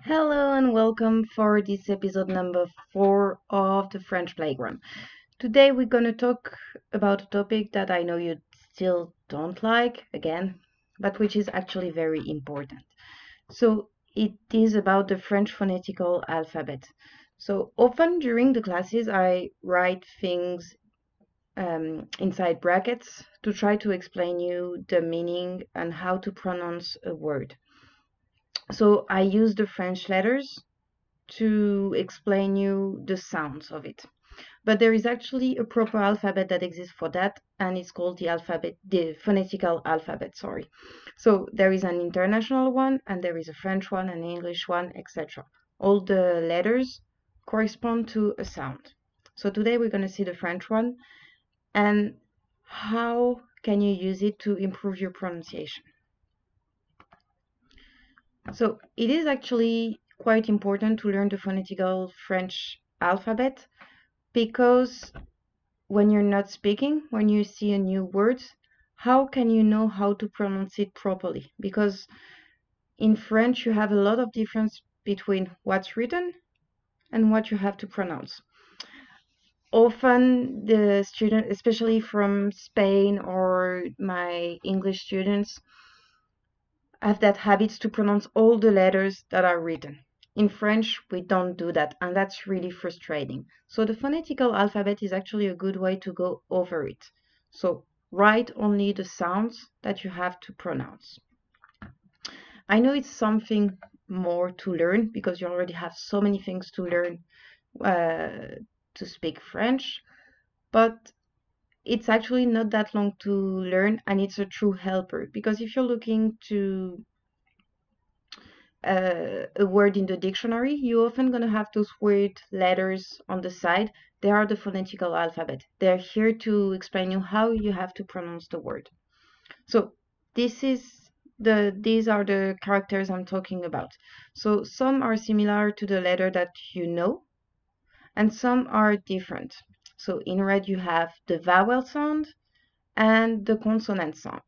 Hello and welcome for this episode number 4 of the French Playground. Today we're going to talk about a topic that I know you still don't like, again, but which is actually very important. So it is about the French phonetical alphabet. So often during the classes I write things inside brackets to try to explain you the meaning and how to pronounce a word. So I use the French letters to explain you the sounds of it. But there is actually a proper alphabet that exists for that, and it's called the phonetical alphabet, sorry. So there is an international one, and there is a French one, an English one, etc. All the letters correspond to a sound. So today we're going to see the French one, and how can you use it to improve your pronunciation. So it is actually quite important to learn the phonetical French alphabet because when you're not speaking, when you see a new word, how can you know how to pronounce it properly? Because in French, you have a lot of difference between what's written and what you have to pronounce. Often the student, especially from Spain or my English students, have that habit to pronounce all the letters that are written. In French, we don't do that, and that's really frustrating. So the phonetical alphabet is actually a good way to go over it. So write only the sounds that you have to pronounce. I know it's something more to learn because you already have so many things to learn to speak French, but it's actually not that long to learn, and it's a true helper because if you're looking to a word in the dictionary, you're often going to have those weird letters on the side. They are the phonetical alphabet. They're here to explain you how you have to pronounce the word. So these are the characters I'm talking about. So some are similar to the letter that you know, and some are different. So in red you have the vowel sound and the consonant sound.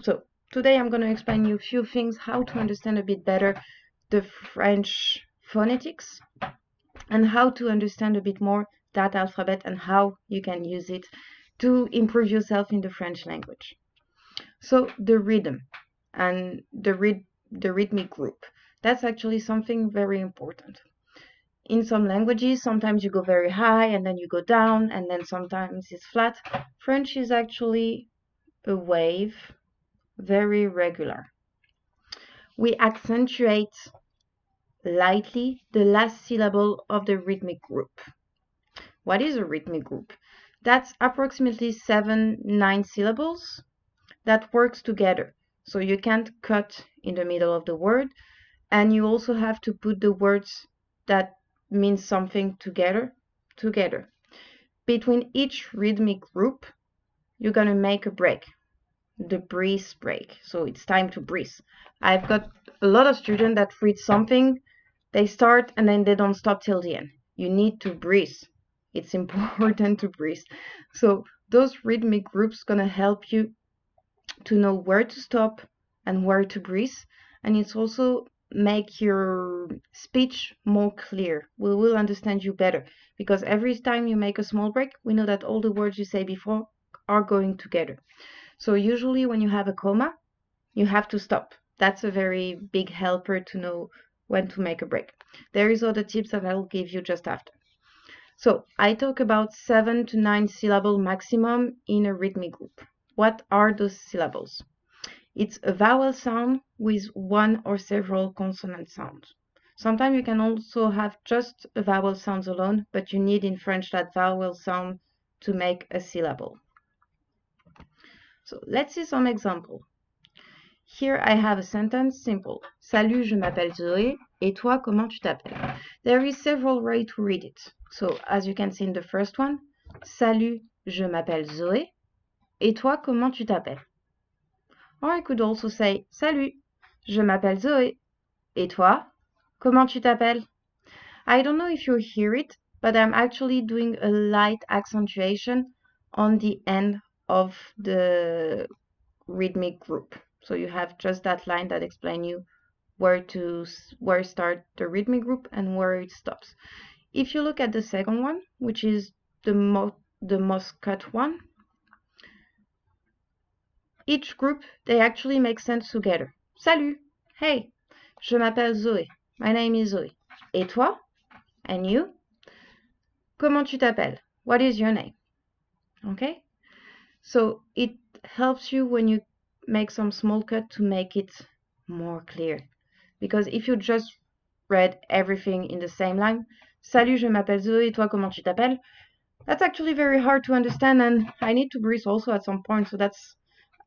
So today I'm going to explain you a few things how to understand a bit better the French phonetics and how to understand a bit more that alphabet and how you can use it to improve yourself in the French language. So the rhythm and the rhythmic group, that's actually something very important. In some languages, sometimes you go very high and then you go down and then sometimes it's flat. French is actually a wave, very regular. We accentuate lightly the last syllable of the rhythmic group. What is a rhythmic group? That's approximately 7-9 syllables that works together. So you can't cut in the middle of the word, and you also have to put the words that mean something together. Between each rhythmic group, you're gonna make a break, the breathe break. So it's time to breathe. I've got a lot of students that read something, they start and then they don't stop till the end. You need to breathe. It's important to breathe. So those rhythmic groups gonna help you to know where to stop and where to breathe. And it's also make your speech more clear. We will understand you better because every time you make a small break, we know that all the words you say before are going together. So usually when you have a comma, you have to stop. That's a very big helper to know when to make a break. There is other tips that I'll give you just after. So I talk about 7-9 syllable maximum in a rhythmic group. What are those syllables? It's a vowel sound with one or several consonant sounds. Sometimes you can also have just a vowel sound alone, but you need in French that vowel sound to make a syllable. So let's see some example. Here I have a sentence, simple. Salut, je m'appelle Zoé. Et toi, comment tu t'appelles? There is several ways to read it. So as you can see in the first one, Salut, je m'appelle Zoé. Et toi, comment tu t'appelles? Or I could also say, Salut, je m'appelle Zoé. Et toi, comment tu t'appelles? I don't know if you hear it, but I'm actually doing a light accentuation on the end of the rhythmic group. So you have just that line that explains you where start the rhythmic group and where it stops. If you look at the second one, which is the most cut one, each group, they actually make sense together. Salut! Hey! Je m'appelle Zoé. My name is Zoé. Et toi? And you? Comment tu t'appelles? What is your name? Okay? So it helps you when you make some small cut to make it more clear. Because if you just read everything in the same line, Salut, je m'appelle Zoé, et toi, comment tu t'appelles? That's actually very hard to understand, and I need to breathe also at some point, so that's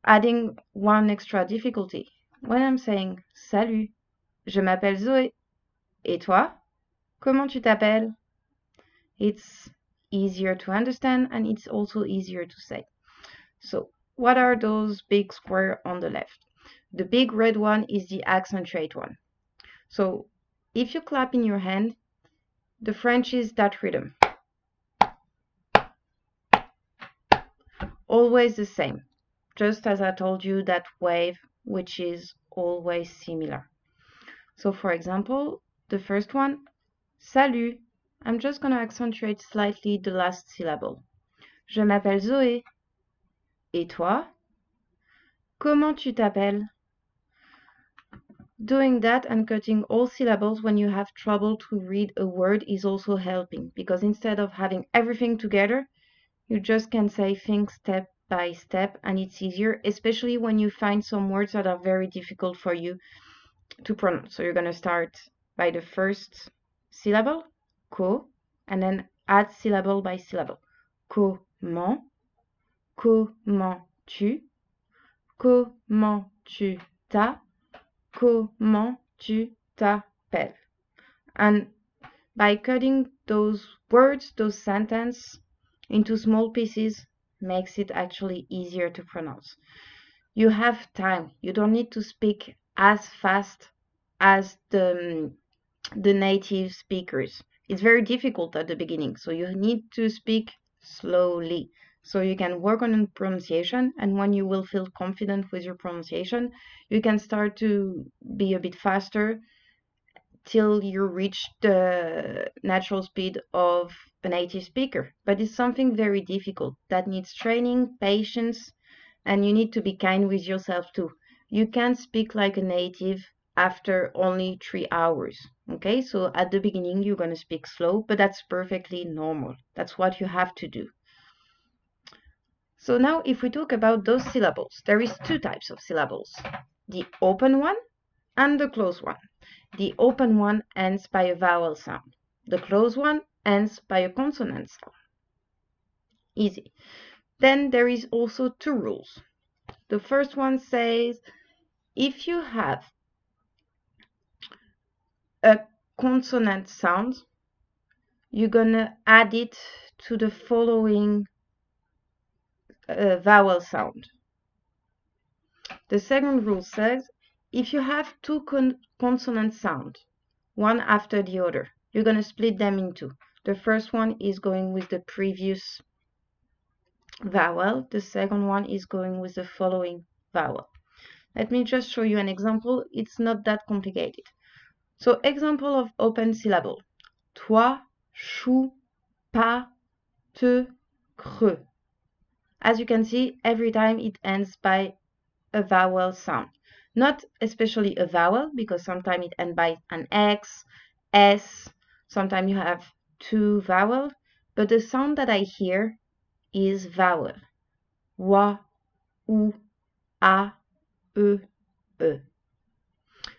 adding one extra difficulty. When I'm saying Salut, je m'appelle Zoé, et toi, comment tu t'appelles? It's easier to understand and it's also easier to say. So, what are those big squares on the left? The big red one is the accentuate one. So, if you clap in your hand, the French is that rhythm. Always the same. Just as I told you, that wave, which is always similar. So, for example, the first one, Salut. I'm just going to accentuate slightly the last syllable. Je m'appelle Zoé. Et toi? Comment tu t'appelles? Doing that and cutting all syllables when you have trouble to read a word is also helping, because instead of having everything together, you just can say things step by step and it's easier, especially when you find some words that are very difficult for you to pronounce. So you're going to start by the first syllable, co, and then add syllable by syllable. Comment, comment tu, comment tu t'as, comment tu t'appelles. And by cutting those words, those sentences into small pieces, makes it actually easier to pronounce. You have time. You don't need to speak as fast as the native speakers. It's very difficult at the beginning, so you need to speak slowly. So you can work on pronunciation, and when you will feel confident with your pronunciation, you can start to be a bit faster till you reach the natural speed of a native speaker. But it's something very difficult that needs training, patience, and you need to be kind with yourself too. You can't speak like a native after only 3 hours. Okay, so at the beginning you're going to speak slow, but that's perfectly normal. That's what you have to do. So now if we talk about those syllables, there is two types of syllables, the open one and the closed one. The open one ends by a vowel sound. The closed one ends by a consonant sound. Easy. Then there is also two rules. The first one says if you have a consonant sound, you're gonna add it to the following vowel sound. The second rule says if you have two consonant sounds, one after the other, you're gonna split them in two. The first one is going with the previous vowel. The second one is going with the following vowel. Let me just show you an example. It's not that complicated. So example of open syllable. Toi, chou, pas, te, creux. As you can see, every time it ends by a vowel sound. Not especially a vowel, because sometimes it ends by an X, S, sometimes you have two vowels, but the sound that I hear is vowel. Wa, ou, a, e, e.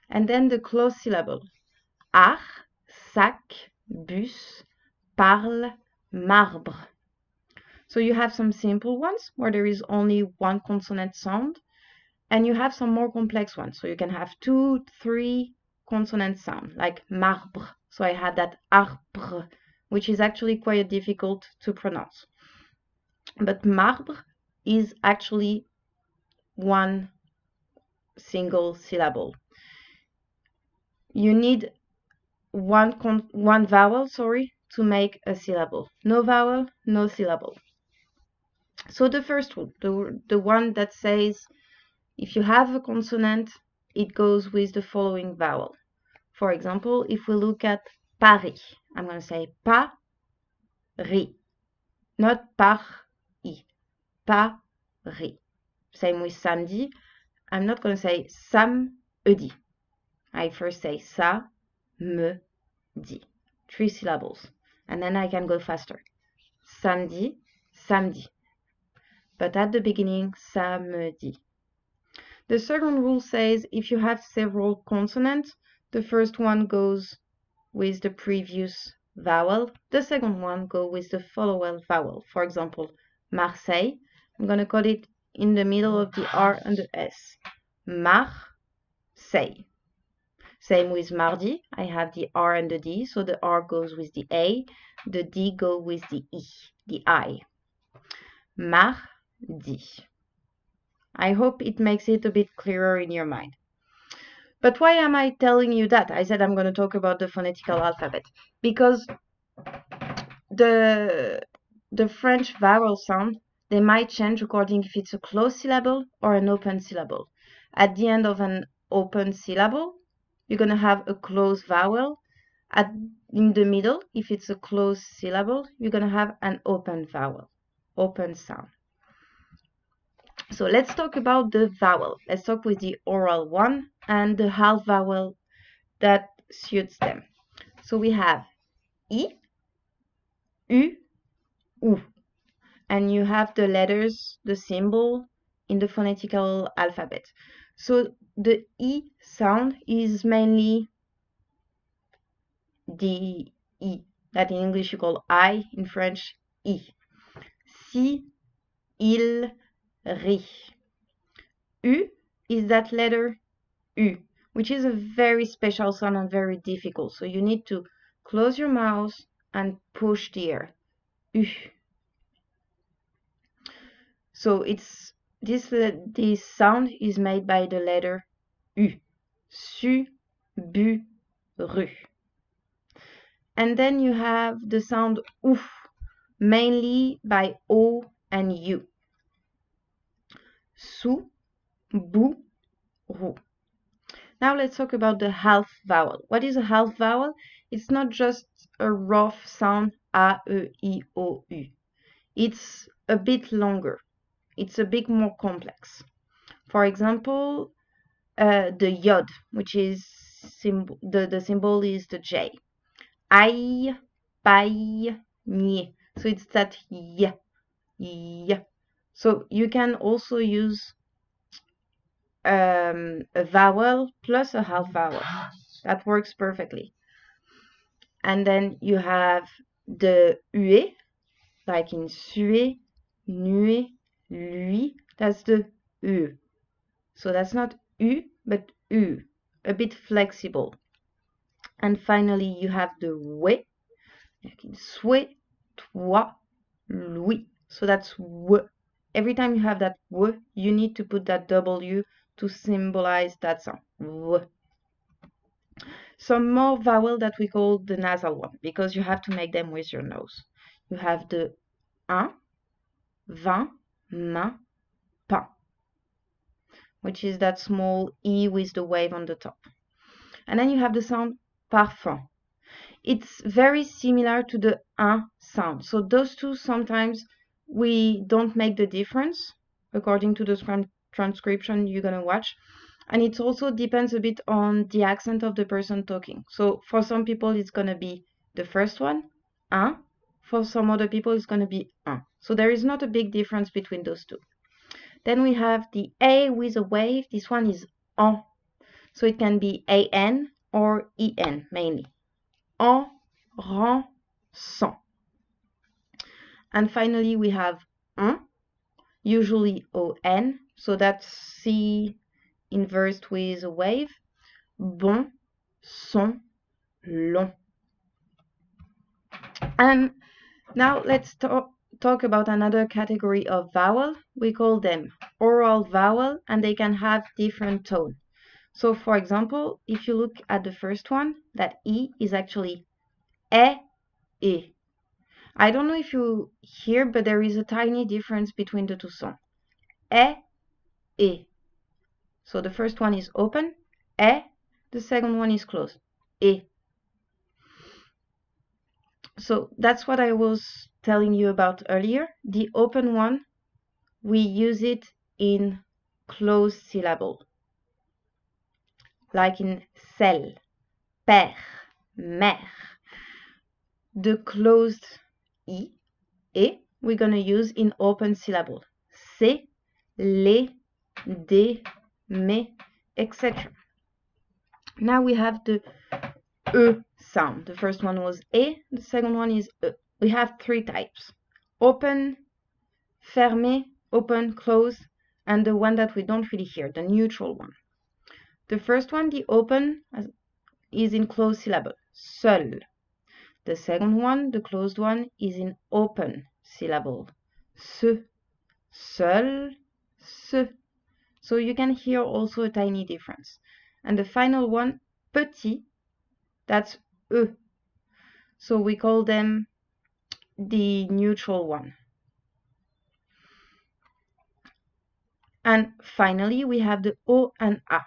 And then the closed syllable. Ach, sac, bus, parle, marbre. So you have some simple ones where there is only one consonant sound, and you have some more complex ones. So you can have 2, 3 consonant sound, like marbre. So I had that arbre, which is actually quite difficult to pronounce. But marbre is actually one single syllable. You need one vowel, to make a syllable. No vowel, no syllable. So the first one, the one that says if you have a consonant, it goes with the following vowel. For example, if we look at Paris, I'm going to say Paris, not Paris, Paris. Same with samedi. I'm not going to say samedi. I first say sa, me, di. 3 syllables. And then I can go faster. Samedi, samedi. But at the beginning, samedi. The second rule says if you have several consonants, the first one goes with the previous vowel. The second one goes with the following vowel. For example, Marseille. I'm going to cut it in the middle of the R and the S. Marseille. Same with mardi. I have the R and the D, so the R goes with the A, the D goes with the E, the I. Mardi. I hope it makes it a bit clearer in your mind. But why am I telling you that? I said I'm going to talk about the phonetical alphabet. Because the French vowel sound, they might change according if it's a closed syllable or an open syllable. At the end of an open syllable, you're going to have a closed vowel. In the middle, if it's a closed syllable, you're going to have an open vowel, open sound. So let's talk about the vowel. Let's talk with the oral one and the half vowel that suits them. So we have I, U, U. And you have the letters, the symbol in the phonetical alphabet. So the I sound is mainly the I, that in English you call I, in French, I. Si, il, ri. U is that letter U, which is a very special sound and very difficult. So you need to close your mouth and push the air. U. So it's this sound is made by the letter U. Su, bu, ru. And then you have the sound OOF, mainly by O and U. Su, bu, ru. Now let's talk about the half vowel. What is a half vowel? It's not just a rough sound A, E, I, O, U. It's a bit longer. It's a bit more complex. For example, the yod, which is the symbol is the J. Ai, pai, nie. So it's that y, y. So you can also use a vowel plus a half vowel. That works perfectly. And then you have the ue, like in sue, nue, lui. That's the u. So that's not u, but u, a bit flexible. And finally, you have the we, like in souhait, toi, lui. So that's w. Every time you have that w, you need to put that w to symbolize that sound. W. Some more vowel that we call the nasal one, because you have to make them with your nose. You have the un, vin, main, pain, which is that small E with the wave on the top. And then you have the sound parfum. It's very similar to the un sound. So those two, sometimes we don't make the difference according to the transcription you're going to watch. And it also depends a bit on the accent of the person talking. So for some people, it's going to be the first one, un. For some other people, it's going to be un. So there is not a big difference between those two. Then we have the A with a wave. This one is en. So it can be an or en mainly. En, ren, sans. And finally, we have un, usually on. So that's C inversed with a wave. Bon, son, long. And now let's talk about another category of vowel. We call them oral vowel, and they can have different tone. So for example, if you look at the first one, that E is actually e. I don't know if you hear, but there is a tiny difference between the two sounds. E. So the first one is open, E, the second one is closed. E. So that's what I was telling you about earlier. The open one, we use it in closed syllable, like in sel, père, mère. The closed I, E, we're going to use in open syllable. C, les, des, mes, etc. Now we have the E sound. The first one was E, the second one is E. We have three types. Open, fermé, open, close, and the one that we don't really hear, the neutral one. The first one, the open, is in closed syllable, seul. The second one, the closed one, is in open syllable, se, seul, se. So you can hear also a tiny difference. And the final one, petit, that's E. So we call them the neutral one. And finally, we have the O and A.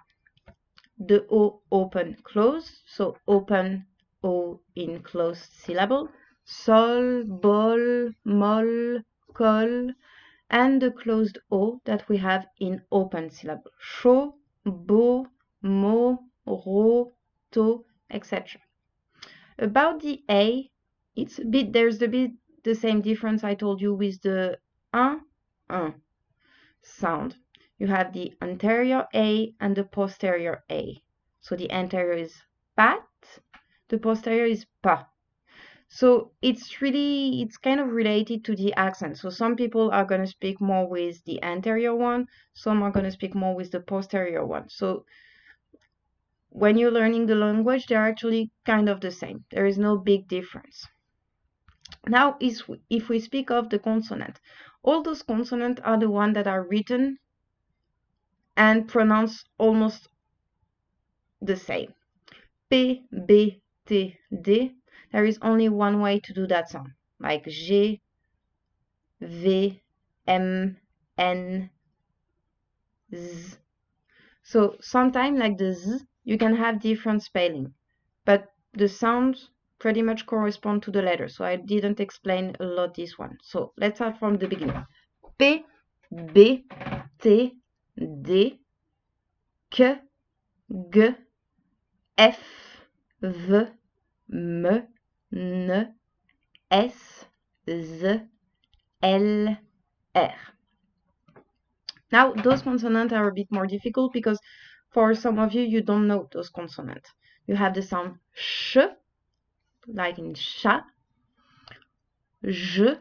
The O open, close, so open O in closed syllable, sol, bol, mol, col, and the closed O that we have in open syllable, chaud, beau, mot, ro, to, etc. About the A, it's a bit, there's a bit the same difference I told you with the un sound. You have the anterior A and the posterior A. So the anterior is pat, the posterior is pa. So it's kind of related to the accent. So some people are going to speak more with the anterior one, some are going to speak more with the posterior one. So when you're learning the language, they're actually kind of the same. There is no big difference. Now, if we speak of the consonant, all those consonants are the ones that are written and pronounced almost the same. P, B, T, D. There is only one way to do that sound, like G, V, M, N, Z. So sometimes, like the Z, you can have different spelling, but the sounds pretty much correspond to the letter. So I didn't explain a lot this one. So let's start from the beginning. P, B, T, D, K, G, F, V, M, N, S, Z, L, R. Now, those consonants are a bit more difficult because for some of you, you don't know those consonants. You have the sound sh, like in chat, je,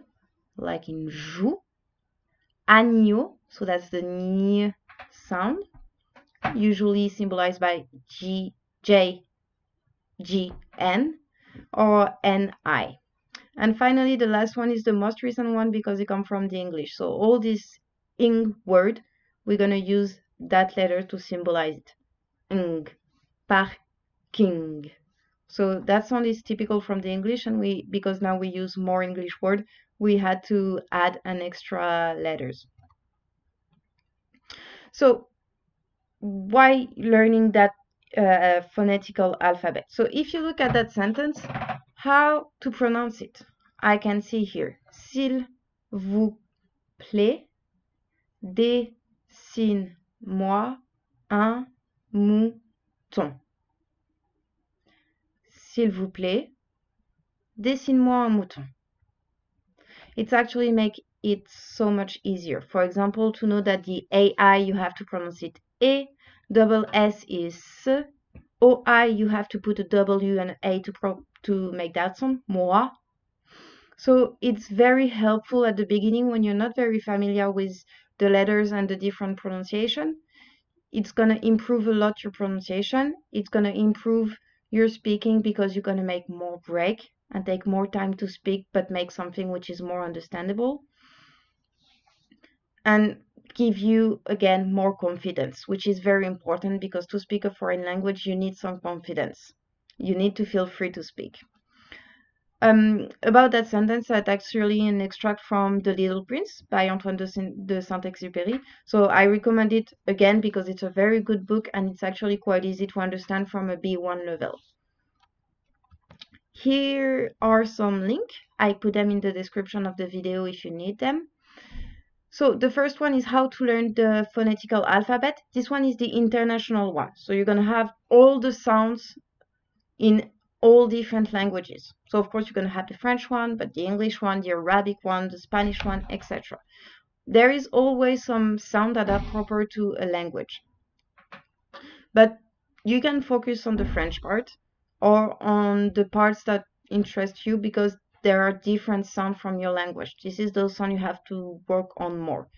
like in joue, agneau, so that's the n sound, usually symbolized by G, J, G, N, or N-I. And finally, the last one is the most recent one because it comes from the English. So all this ing word, we're going to use that letter to symbolize it. Ing, parking. So that sound is typical from the English, and because now we use more English word, we had to add an extra letters. So why learning that phonetical alphabet? So if you look at that sentence, how to pronounce it? I can see here, s'il vous plaît, dessine-moi un mouton. S'il vous plaît, dessine-moi un mouton. It's actually make it so much easier. For example, to know that the AI, you have to pronounce it E, double S is S, OI, you have to put a W and an A to make that sound, moi. So it's very helpful at the beginning when you're not very familiar with the letters and the different pronunciation. It's going to improve a lot your pronunciation. It's going to improve your speaking because you're going to make more break and take more time to speak, but make something which is more understandable. And give you, again, more confidence, which is very important because to speak a foreign language, you need some confidence. You need to feel free to speak. About that sentence, that's actually an extract from The Little Prince by Antoine de Saint-Exupéry. So I recommend it again because it's a very good book and it's actually quite easy to understand from a B1 level. Here are some links. I put them in the description of the video if you need them. So the first one is how to learn the phonetical alphabet. This one is the international one. So you're going to have all the sounds in all different languages. So of course you're going to have the French one, but the English one, the Arabic one, the Spanish one, etc. There is always some sound that are proper to a language. But you can focus on the French part or on the parts that interest you because there are different sounds from your language. This is those sounds you have to work on more.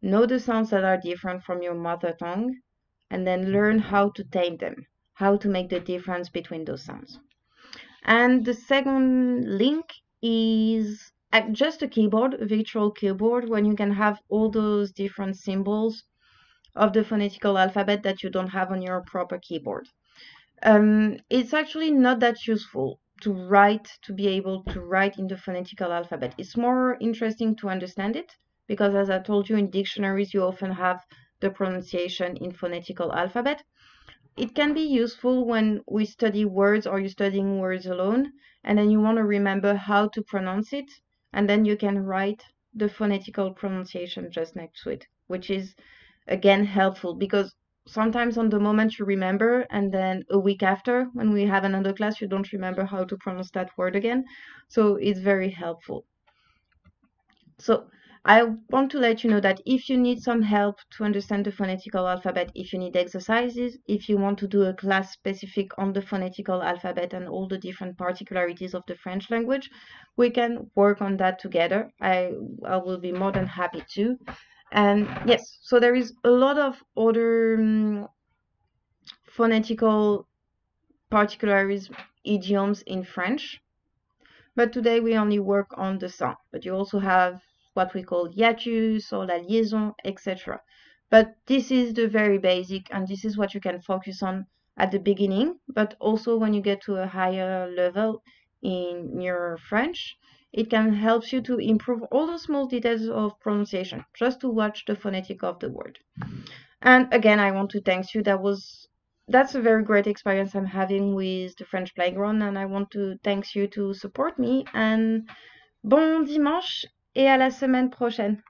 Know the sounds that are different from your mother tongue and then learn how to tame them, how to make the difference between those sounds. And the second link is just a keyboard, a virtual keyboard, when you can have all those different symbols of the phonetical alphabet that you don't have on your proper keyboard. It's actually not that useful to be able to write in the phonetical alphabet. It's more interesting to understand it because, as I told you, in dictionaries you often have the pronunciation in phonetical alphabet. It can be useful when we study words or you're studying words alone and then you want to remember how to pronounce it and then you can write the phonetical pronunciation just next to it, which is again helpful because sometimes on the moment you remember and then a week after when we have another class you don't remember how to pronounce that word again. So it's very helpful. So I want to let you know that if you need some help to understand the phonetical alphabet, if you need exercises, if you want to do a class specific on the phonetical alphabet and all the different particularities of the French language, we can work on that together. I will be more than happy to. And yes, so there is a lot of other phonetical particularities, idioms in French. But today we only work on the sound. But you also have what we call hiatus or la liaison, etc. But this is the very basic, and this is what you can focus on at the beginning. But also when you get to a higher level in your French, it can help you to improve all the small details of pronunciation, just to watch the phonetic of the word. And again, I want to thank you. That's a very great experience I'm having with the French Playground, and I want to thank you to support me. And bon dimanche et à la semaine prochaine.